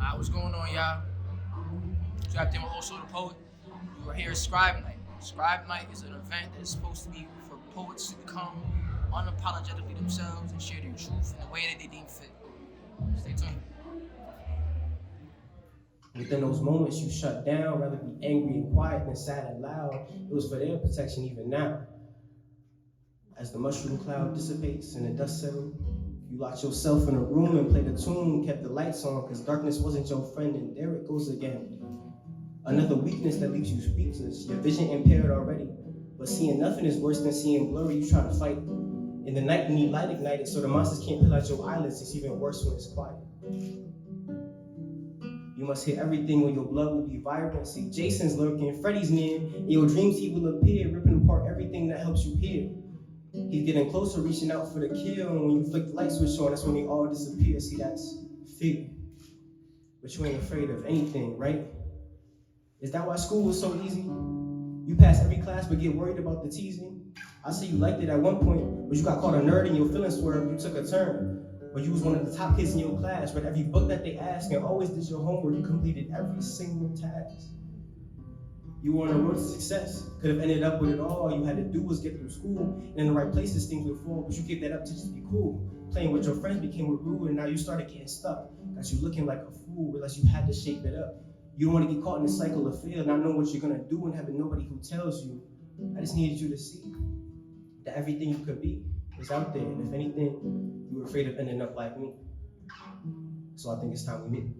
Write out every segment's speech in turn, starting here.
What's going on, y'all? Trapped in with also the poet. We were here at Scribe Night. Scribe Night is an event that's supposed to be for poets to become unapologetically themselves and share their truth in the way that they deem fit. Stay tuned. Within those moments you shut down, rather be angry and quiet than sad and loud. It was for their protection even now. As the mushroom cloud dissipates and the dust settles, you locked yourself in a room and played a tune, kept the lights on, because darkness wasn't your friend, and there it goes again. Another weakness that leaves you speechless, your vision impaired already, but seeing nothing is worse than seeing blurry. You try to fight. In the night you need light ignited so the monsters can't peel out your eyelids. It's even worse when it's quiet. You must hear everything or your blood will be vibrant. See, Jason's lurking, Freddy's near. In your dreams he will appear, ripping apart everything that helps you heal. He's getting closer, reaching out for the kill, and when you flick the light switch on, that's when they all disappear. See, that's fear. But you ain't afraid of anything, right? Is that why school was so easy? You pass every class but get worried about the teasing. I see you liked it at one point, but you got called a nerd and your feelings swerved. You took a turn, but you was one of the top kids in your class. Read every book that they asked and always did your homework. You completed every single task. You were on the road to success. Could have ended up with it all. All you had to do was get through school, and in the right places things would fall. But you gave that up to just be cool. Playing with your friends became rude, and now you started getting stuck. Got you looking like a fool. Realized you had to shape it up. You don't want to get caught in the cycle of fail, not knowing what you're gonna do and having nobody who tells you. I just needed you to see that everything you could be is out there, and if anything, you were afraid of ending up like me. So I think it's time we meet.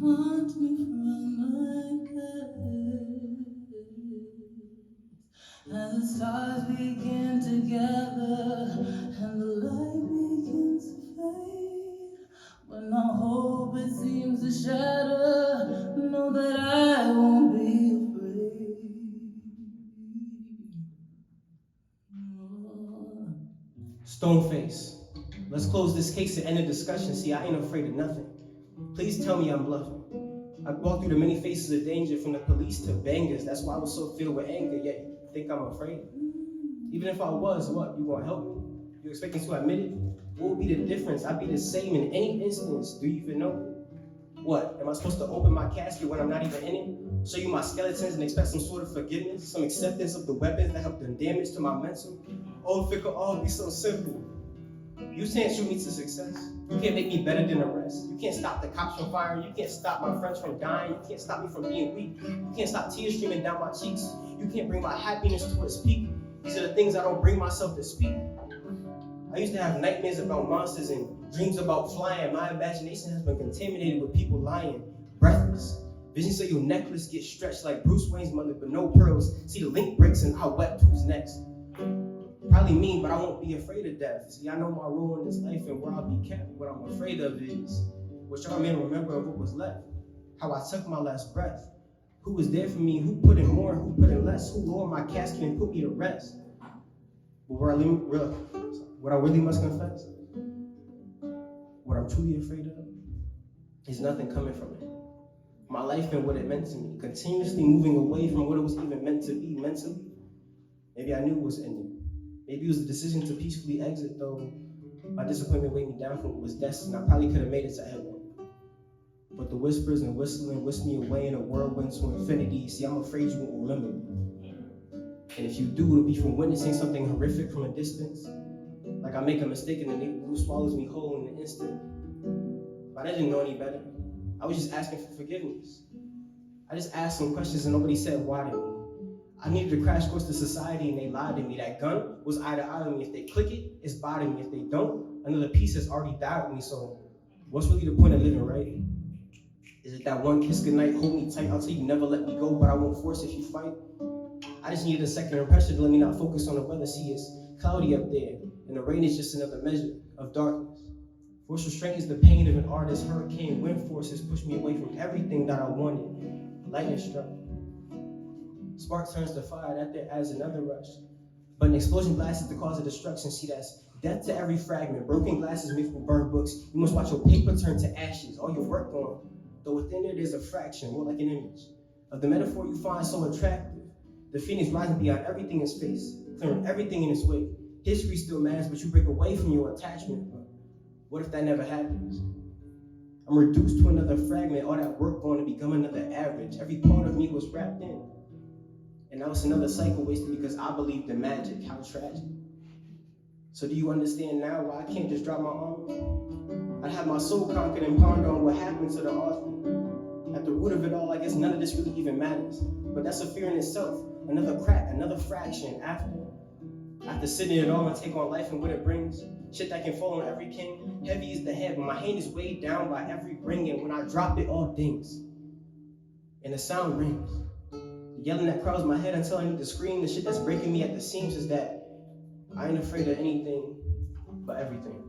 Haunt me from my bed as the stars begin to gather and the light begins to fade. When all hope it seems to shatter, know that I won't be afraid. Stoneface, let's close this case and end the discussion. See, I ain't afraid of nothing. Please tell me I'm bluffing. I've walked through the many faces of danger, from the police to bangers. That's why I was so filled with anger, yet you think I'm afraid. Even if I was, what, you gonna help me? You expect me to admit it? What would be the difference? I'd be the same in any instance. Do you even know? What, am I supposed to open my casket when I'm not even in it? Show you my skeletons and expect some sort of forgiveness? Some acceptance of the weapons that have done damage to my mental? Oh, if it could all be so simple. You can't shoot me to success. You can't make me better than the rest. You can't stop the cops from firing. You can't stop my friends from dying. You can't stop me from being weak. You can't stop tears streaming down my cheeks. You can't bring my happiness to its peak. These are the things I don't bring myself to speak. I used to have nightmares about monsters and dreams about flying. My imagination has been contaminated with people lying, breathless. Visions of your necklace get stretched like Bruce Wayne's mother, but no pearls. See the link breaks and I wept, who's next? Probably me, but I won't be afraid of death. See, I know my role in this life and where I'll be kept. What I'm afraid of is what y'all may remember of what was left. How I took my last breath. Who was there for me? Who put in more? Who put in less? Who lowered my casket and put me to rest? But what I really must confess, what I'm truly afraid of, is nothing coming from it. My life and what it meant to me, continuously moving away from what it was even meant to be mentally. Maybe I knew it was ending. Maybe it was the decision to peacefully exit, though my disappointment weighed me down from what was destined. I probably could have made it to heaven. But the whispers and whistling whisked me away in a whirlwind to infinity. See, I'm afraid you won't remember me. And if you do, it'll be from witnessing something horrific from a distance. Like I make a mistake and the neighbor swallows me whole in an instant. But I didn't know any better. I was just asking for forgiveness. I just asked some questions and nobody said why to me. I needed a crash course to society and they lied to me. That gun was eye to eye with me. If they click it, it's by to me. If they don't, another piece has already died with me. So what's really the point of living, right? Is it that one kiss goodnight, hold me tight, I'll tell you never let me go, but I won't force if you fight? I just needed a second impression to let me not focus on the weather. See, it's cloudy up there, and the rain is just another measure of darkness. Force restraint is the pain of an artist. Hurricane wind forces push me away from everything that I wanted. Lightning struck. Spark turns to fire, that there adds another rush. But an explosion blasts is the cause of destruction. See, that's death to every fragment. Broken glasses mixed with burned books. You must watch your paper turn to ashes, all your work gone. though within it is a fraction, more like an image, of the metaphor you find so attractive. The phoenix rising beyond everything in space, clearing everything in its way. History still matters, but you break away from your attachment. But what if that never happens? I'm reduced to another fragment, all that work going to become another average. Every part of me was wrapped in. And now it's another cycle wasted because I believed in magic. How tragic. So do you understand now why I can't just drop my arm? I'd have my soul conquered and ponder on what happened to the art. At the root of it all, I guess none of this really even matters. But that's a fear in itself. Another crack, another fraction after sitting it all and take on life and what it brings. Shit that can fall on every king. Heavy is the head, but my hand is weighed down by every ring. And when I drop it, all dings. And the sound rings. The yelling that crowds my head until I need to scream. The shit that's breaking me at the seams is that I ain't afraid of anything but everything.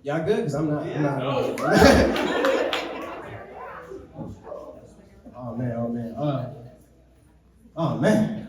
Y'all good? Because I'm not. Oh man.